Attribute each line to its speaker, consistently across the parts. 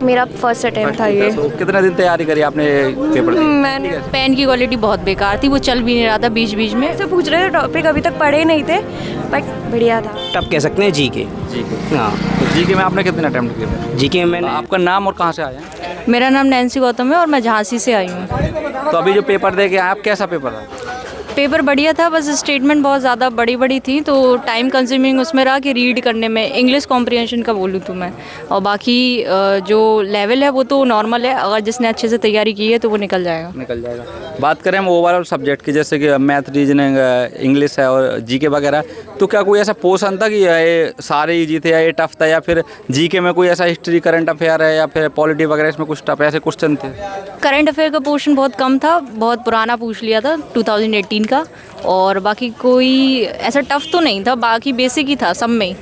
Speaker 1: मेरा first attempt था ये।
Speaker 2: तो कितने दिन तैयारी करी आपने पेपर की?
Speaker 1: मैंने
Speaker 3: पेन की क्वालिटी बहुत बेकार थी, वो चल भी नहीं रहा था बीच बीच में।
Speaker 1: से पूछ रहे थे, टॉपिक अभी तक पढ़े नहीं थे, बट बढ़िया था।
Speaker 4: टफ कह सकते हैं जी के। हाँ,
Speaker 2: तो जीके में आपने कितने अटेम्प्ट किए थे?
Speaker 4: जी के मैंने
Speaker 2: आपका नाम और कहाँ से आए हैं?
Speaker 3: मेरा नाम नैन्सी गौतम है और मैं झांसी से आई हूँ।
Speaker 2: तो अभी जो पेपर दे के आए आप, कैसा पेपर रहा?
Speaker 3: पेपर बढ़िया था, बस स्टेटमेंट बहुत ज़्यादा बड़ी बड़ी थी तो टाइम कंज्यूमिंग उसमें रहा कि रीड करने में। इंग्लिश कॉम्प्रिहेंशन का बोलूँ तो मैं, और बाकी जो लेवल है वो तो नॉर्मल है, अगर जिसने अच्छे से तैयारी की है तो वो निकल जाएगा।
Speaker 2: बात करें हम ओवरऑल सब्जेक्ट की, जैसे कि मैथ, रीजनिंग, इंग्लिश है और जीके वगैरह, तो क्या कोई ऐसा पोर्शन था कि ये सारे इजी थे या ये टफ था, या फिर जीके में कोई ऐसा हिस्ट्री, करंट अफेयर है या फिर पॉलिटी वगैरह, इसमें कुछ टफ ऐसे क्वेश्चन थे?
Speaker 3: करंट अफेयर का पोर्शन बहुत कम था, बहुत पुराना पूछ लिया था 2018 का, और बाकी कोई ऐसा टफ तो नहीं था, बाकी बेसिक ही था सब में।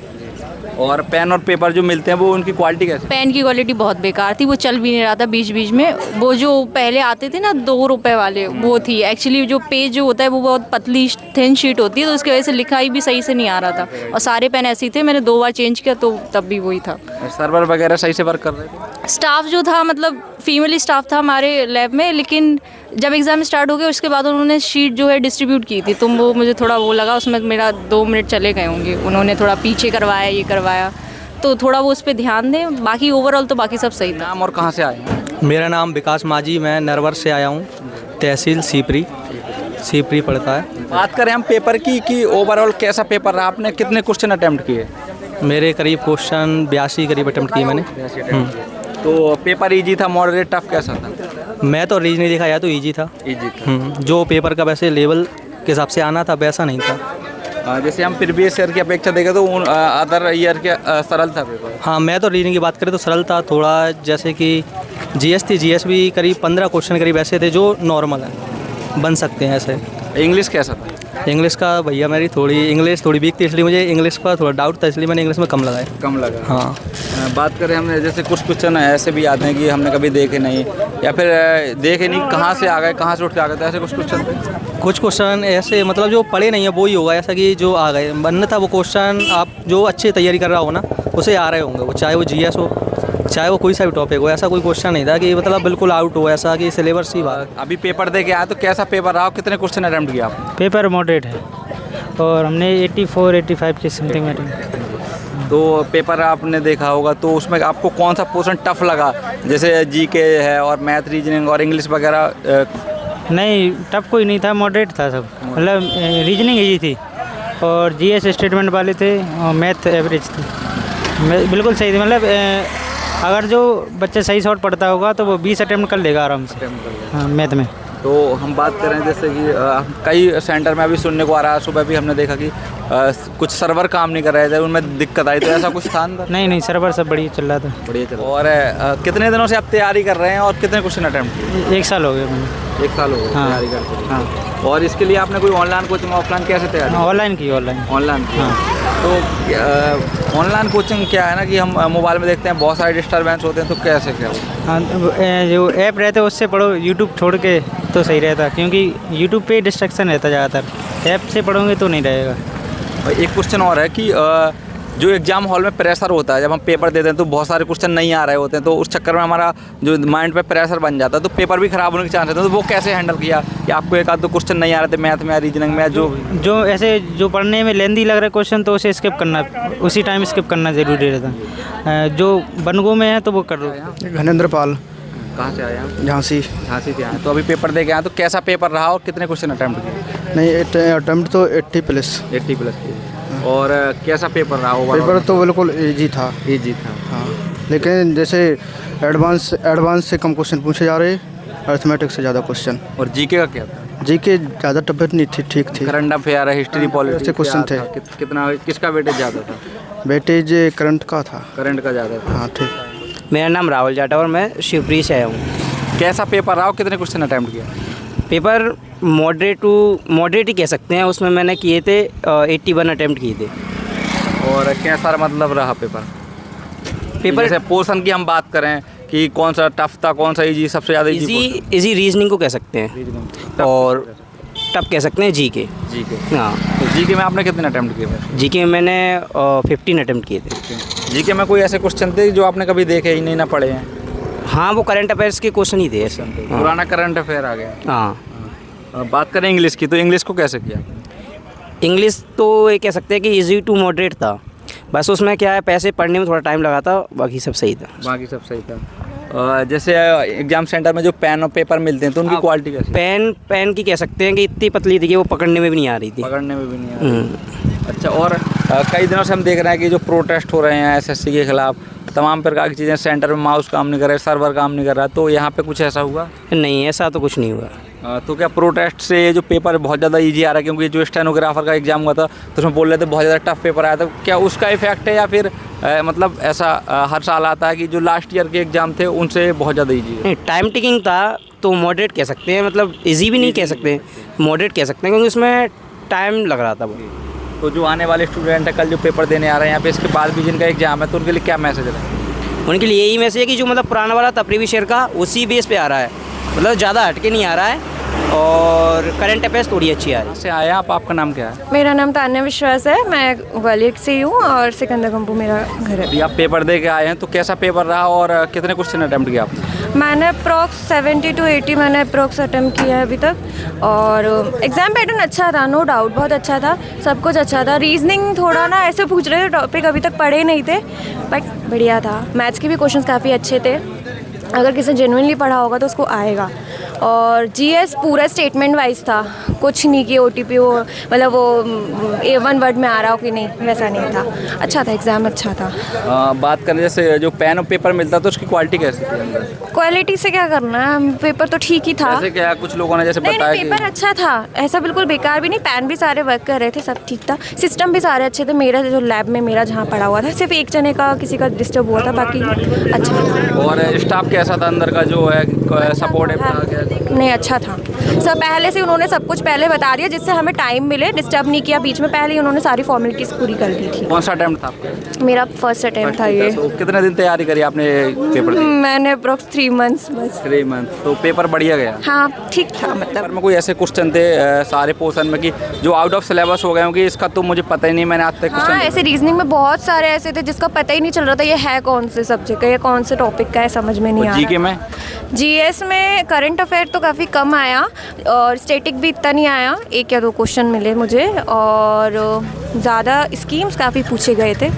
Speaker 2: और पेन और पेपर जो मिलते हैं वो उनकी क्वालिटी कैसी?
Speaker 3: पेन की क्वालिटी बहुत बेकार थी, वो चल भी नहीं रहा था बीच बीच में। वो जो पहले आते थे ना 2 रुपए वाले, वो थी एक्चुअली। जो पेज जो होता है वो बहुत पतली थिन शीट होती है, तो उसकी वजह से लिखाई भी सही से नहीं आ रहा था, और सारे पेन ऐसे ही थे। मैंने 2 बार चेंज किया तो तब भी वही था।
Speaker 2: सर्वर वगैरह सही से वर्क कर रहे थे?
Speaker 3: स्टाफ जो था, मतलब फीमेल स्टाफ था हमारे लैब में, लेकिन जब एग्ज़ाम स्टार्ट हो गया उसके बाद उन्होंने शीट जो है डिस्ट्रीब्यूट की थी, तो वो मुझे थोड़ा वो लगा, उसमें मेरा 2 मिनट चले गए होंगे। उन्होंने थोड़ा पीछे करवाया, ये करवाया, तो थोड़ा वो उस पर ध्यान दें। बाकी ओवरऑल तो बाकी सब सही था।
Speaker 2: नाम और कहाँ से आए हैं?
Speaker 5: मेरा नाम विकास माझी, मैं नरवर से आया हूँ, तहसील सीपरी पड़ता है।
Speaker 2: बात करें हम पेपर की कि ओवरऑल कैसा पेपर रहा, आपने कितने क्वेश्चन अटेम्प्ट किए?
Speaker 5: मेरे करीब क्वेश्चन 82 करीब अटेम्प्ट किए मैंने।
Speaker 2: तो पेपर इजी था, मॉडरेट, टफ कैसा था?
Speaker 5: मैं तो रीज नहीं दिखाया तो इजी था।
Speaker 2: इजी था।
Speaker 5: जो पेपर का वैसे लेवल के हिसाब से आना था वैसा नहीं था।
Speaker 2: जैसे हम प्रीवियस ईयर की अपेक्षा देखें तो अदर ईयर के सरल था पेपर।
Speaker 5: हाँ, मैं तो रीजनिंग की बात करें तो सरल था थोड़ा। जैसे कि जीएस थी, जीएस भी करीब 15 क्वेश्चन करीब ऐसे थे जो नॉर्मल है, बन सकते हैं ऐसे।
Speaker 2: इंग्लिश कैसा था?
Speaker 5: इंग्लिश का भैया मेरी इंग्लिश थोड़ी वीक थी, इसलिए मुझे इंग्लिश का थोड़ा डाउट था, इसलिए मैंने इंग्लिश में कम लगाया।
Speaker 2: कम लगा?
Speaker 5: हाँ।
Speaker 2: बात करें हमने, जैसे कुछ क्वेश्चन ऐसे भी आते हैं कि हमने कभी देखे नहीं, या फिर देखे नहीं, कहाँ से आ गए, कहाँ से उठ के आ गए, तो ऐसे कुछ क्वेश्चन थे?
Speaker 5: कुछ क्वेश्चन ऐसे मतलब जो पढ़े नहीं है वो ही होगा, ऐसा कि जो आ गए। बनना था वो क्वेश्चन, आप जो अच्छी तैयारी कर रहा हो ना उसे आ रहे होंगे, वो चाहे वो जीएस हो, चाहे वो कोई सा भी टॉपिक हो। ऐसा कोई क्वेश्चन नहीं था कि मतलब बिल्कुल आउट हो, ऐसा कि सिलेबस ही बात।
Speaker 2: अभी पेपर दे के आया तो कैसा पेपर रहा, कितने क्वेश्चन अटेम्प्ट किया आपने?
Speaker 6: पेपर मॉडरेट है और हमने 84-85 की समथिंग में।
Speaker 2: तो पेपर आपने देखा होगा, तो उसमें आपको कौन सा पोर्शन टफ लगा? जैसे जीके है और मैथ, रीजनिंग और इंग्लिश वगैरह।
Speaker 6: नहीं, टफ कोई नहीं था, मॉडरेट था सब। मतलब रीजनिंग इजी थी और जीएस स्टेटमेंट वाले थे और मैथ एवरेज थी, बिल्कुल सही थी। मतलब अगर जो बच्चा सही शॉट पढ़ता होगा तो वो 20 अटेम्प्ट कर लेगा आराम से। हाँ, मैथ में।
Speaker 2: तो हम बात करें जैसे कि कई सेंटर में अभी सुनने को आ रहा है, सुबह भी हमने देखा कि कुछ सर्वर काम नहीं कर रहे थे, उनमें दिक्कत आई, तो ऐसा कुछ था अंदर?
Speaker 6: नहीं, सर्वर सब बढ़िया चल रहा था।
Speaker 2: बढ़िया चल। और कितने दिनों से आप तैयारी कर रहे हैं और कितने क्वेश्चन अटेम्प्ट किए?
Speaker 6: 1 साल हो गया मैंने।
Speaker 2: 1 साल हो गया
Speaker 6: हाँ।
Speaker 2: तैयारी करते हैं।
Speaker 6: हाँ।
Speaker 2: और इसके लिए आपने कोई ऑनलाइन कोचिंग, ऑफलाइन, कैसे तैयारी?
Speaker 6: ऑनलाइन की।
Speaker 2: ऑनलाइन की। तो ऑनलाइन कोचिंग क्या है ना कि हम मोबाइल में देखते हैं बहुत सारे डिस्टर्बेंस होते हैं, तो कैसे क्या होता है?
Speaker 6: हाँ, जो ऐप रहते हैं उससे पढ़ो, यूट्यूब छोड़ के तो सही रहता, क्योंकि यूट्यूब पे डिस्ट्रैक्शन रहता ज़्यादातर। ऐप से पढ़ोगे तो नहीं रहेगा।
Speaker 2: एक क्वेश्चन और है कि जो एग्जाम हॉल में प्रेशर होता है, जब हम पेपर देते हैं तो बहुत सारे क्वेश्चन नहीं आ रहे होते हैं, तो उस चक्कर में हमारा जो माइंड पे प्रेशर बन जाता है, तो पेपर भी ख़राब होने के चांस रहते हैं। तो वो कैसे हैंडल किया कि आपको एक आध दो क्वेश्चन नहीं आ रहे थे मैथ में या रीजनिंग में,
Speaker 6: जो ऐसे जो पढ़ने में लेंदी लग रहा है क्वेश्चन, तो उसे स्किप करना, उसी टाइम स्किप करना ज़रूरी रहता है। जो बनगो में है तो वो कर लो।
Speaker 7: घनेंद्र पाल।
Speaker 2: कहाँ से आया?
Speaker 7: झांसी
Speaker 2: से आए। तो अभी पेपर दे के आए, तो कैसा पेपर रहा और कितने क्वेश्चन अटैम्प्ट किए?
Speaker 7: नहीं, अटेम्प्ट तो 80+।
Speaker 2: 80+ किए। और कैसा पेपर रहा?
Speaker 7: पेपर तो बिल्कुल इजी था। हाँ, लेकिन जैसे एडवांस से कम क्वेश्चन पूछे जा रहे, अर्थमेटिक से ज़्यादा क्वेश्चन।
Speaker 2: और जीके का क्या था?
Speaker 7: जीके ज़्यादा तबियत नहीं थी, ठीक थी।
Speaker 2: करंट अफेयर, हिस्ट्री, पॉलिटी
Speaker 7: ऐसे क्वेश्चन थे।
Speaker 2: कितना, किसका वेटेज ज़्यादा था?
Speaker 7: वेटेज करंट का था।
Speaker 2: करंट का ज़्यादा था।
Speaker 7: हाँ, ठीक।
Speaker 4: मेरा नाम राहुल जाटा और मैं शिवपुरी से आया हूँ।
Speaker 2: कैसा पेपर रहा और कितने क्वेश्चन अटैम्प्ट किया?
Speaker 4: पेपर मॉडरेट ही कह सकते हैं, उसमें मैंने किए थे 81 अटेम्प्ट किए थे।
Speaker 2: और कैसा मतलब रहा पेपर? जैसे पोर्शन की हम बात करें कि कौन सा टफ था, कौन सा इजी, सबसे ज़्यादा
Speaker 4: इजी रीजनिंग को कह सकते हैं और टफ कह सकते हैं जीके। हाँ।
Speaker 2: तो जीके में आपने कितने अटेम्प्ट किए?
Speaker 4: जीके में मैंने 15 अटेम्प्ट किए थे।
Speaker 2: जीके में कोई ऐसे क्वेश्चन थे जो आपने कभी देखे ही नहीं, ना पढ़े हैं?
Speaker 4: हाँ वो करंट अफेयर्स के क्वेश्चन ही थे ऐसा। हाँ।
Speaker 2: पुराना करंट अफेयर आ गया।
Speaker 4: हाँ
Speaker 2: बात करें इंग्लिश की, तो इंग्लिश को कैसे किया?
Speaker 4: इंग्लिश तो ये कह सकते हैं कि इजी टू मॉडरेट था, बस उसमें क्या है पैसे पढ़ने में थोड़ा टाइम लगा था, बाकी सब सही था।
Speaker 2: बाकी सब सही था। जैसे एग्जाम सेंटर में जो पेन और पेपर मिलते हैं तो उनकी क्वालिटी कैसी?
Speaker 4: पेन की कह सकते हैं कि इतनी पतली थी कि वो पकड़ने में भी नहीं आ रही थी।
Speaker 2: पकड़ने में भी नहीं आ रही। अच्छा, और कई दिनों से हम देख रहे हैं कि जो प्रोटेस्ट हो रहे हैं एसएससी के खिलाफ, तमाम प्रकार की चीज़ें, सेंटर में माउस काम नहीं कर रहे, सर्वर काम नहीं कर रहा, तो यहाँ पे कुछ ऐसा हुआ?
Speaker 4: नहीं ऐसा तो कुछ नहीं हुआ।
Speaker 2: तो क्या प्रोटेस्ट से ये जो पेपर बहुत ज़्यादा इजी आ रहा है, क्योंकि जो स्टेनोग्राफर का एग्जाम हुआ था तो उसमें बोल रहे थे बहुत ज़्यादा टफ पेपर आया था, क्या उसका इफेक्ट है या फिर मतलब ऐसा हर साल आता है कि जो लास्ट ईयर के एग्जाम थे उनसे बहुत ज़्यादा ईजी है?
Speaker 4: नहीं टाइम टेकिंग था तो मॉडरेट कह सकते हैं, मतलब इजी भी नहीं कह सकते, मॉडरेट कह सकते हैं, क्योंकि उसमें टाइम लग रहा था वो।
Speaker 2: तो जो आने वाले स्टूडेंट है कल जो पेपर देने आ रहे हैं यहाँ पे, इसके बाद भी जिनका एग्जाम है, तो उनके लिए क्या मैसेज है?
Speaker 4: उनके लिए यही मैसेज है कि जो मतलब पुराना वाला था प्रीवियस ईयर का, उसी बेस पे आ रहा है, मतलब ज़्यादा हटके नहीं आ रहा है, और करंट अफेयर्स थोड़ी अच्छी आ रही है।
Speaker 2: से आया आप, आपका नाम क्या है?
Speaker 1: मेरा नाम तान्या विश्वास है, मैं ग्वालियर से हूँ और सिकंदर कंपू मेरा घर है।
Speaker 2: अभी आप पेपर दे के आए हैं, तो कैसा पेपर रहा और कितने क्वेश्चन अटेम्प्ट किया आपने?
Speaker 1: मैंने अप्रॉक्स 70 to 80 मैंने अप्रॉक्स अटेम्प्ट किया है अभी तक, और एग्ज़ाम पैटर्न अच्छा था, नो डाउट बहुत अच्छा था, सब कुछ अच्छा था। रीजनिंग थोड़ा ना ऐसे पूछ रहे थे, टॉपिक अभी तक पढ़े नहीं थे, बट बढ़िया था। मैथ्स के भी क्वेश्चंस काफ़ी अच्छे थे, अगर किसी जेन्युइनली पढ़ा होगा तो उसको आएगा। और जीएस पूरा स्टेटमेंट वाइज था, कुछ नहीं कि ओटीपी वो मतलब वो A1 वर्ड में आ रहा हो कि नहीं, वैसा नहीं था। अच्छा था, एग्ज़ाम अच्छा था।
Speaker 2: बात करें जैसे जो पेन और पेपर मिलता है तो उसकी क्वालिटी कैसी थी अंदर?
Speaker 1: क्वालिटी से क्या करना है, पेपर तो ठीक ही था।
Speaker 2: जैसे क्या कुछ लोगों ने जैसे
Speaker 1: नहीं
Speaker 2: बताया
Speaker 1: नहीं, पेपर अच्छा था, ऐसा बिल्कुल बेकार भी नहीं, पेन भी सारे वर्क कर रहे थे, सब ठीक था, सिस्टम भी सारे अच्छे थे। मेरा जो लैब में मेरा जहाँ पढ़ा हुआ था, सिर्फ एक जने का किसी का डिस्टर्ब हुआ था, बाकी अच्छा था।
Speaker 2: और स्टाफ कैसा था अंदर का, जो है सपोर्ट है?
Speaker 1: नहीं अच्छा था, सब पहले से उन्होंने सब कुछ पहले बता दिया, जिससे हमें टाइम मिले, डिस्टर्ब नहीं किया बीच में, पहले ही उन्होंने सारी फॉर्मेलिटीज़ पूरी कर दी थी।
Speaker 2: कौन सा अटेम्प्ट था आपका?
Speaker 1: मेरा फर्स्ट अटेम्प्ट था ये।
Speaker 2: तो कितने दिन तैयारी करी आपने पेपर की?
Speaker 1: मैंने अप्रॉक्स 3 months बस।
Speaker 2: 3 मंथ। तो पेपर बढ़िया गया?
Speaker 1: हाँ ठीक था, मतलब
Speaker 2: पेपर में कोई ऐसे क्वेश्चन थे सारे पोर्शन में कि जो आउट ऑफ सिलेबस हो गए होंगे, इसका तो मुझे पता ही नहीं, मैंने आज तक
Speaker 1: हाँ
Speaker 2: क्वेश्चन?
Speaker 1: ऐसे रीजनिंग में बहुत सारे ऐसे थे जिसका पता ही नहीं चल रहा था ये है कौन से सब्जेक्ट का, ये कौन से टॉपिक का है, समझ में नहीं आ रहा।
Speaker 2: जीके में?
Speaker 1: जीएस में करंट अफेयर तो काफ़ी कम आया, और स्टैटिक भी इतना नहीं आया, 1 या 2 क्वेश्चन मिले मुझे, और ज़्यादा स्कीम्स काफ़ी पूछे गए थे।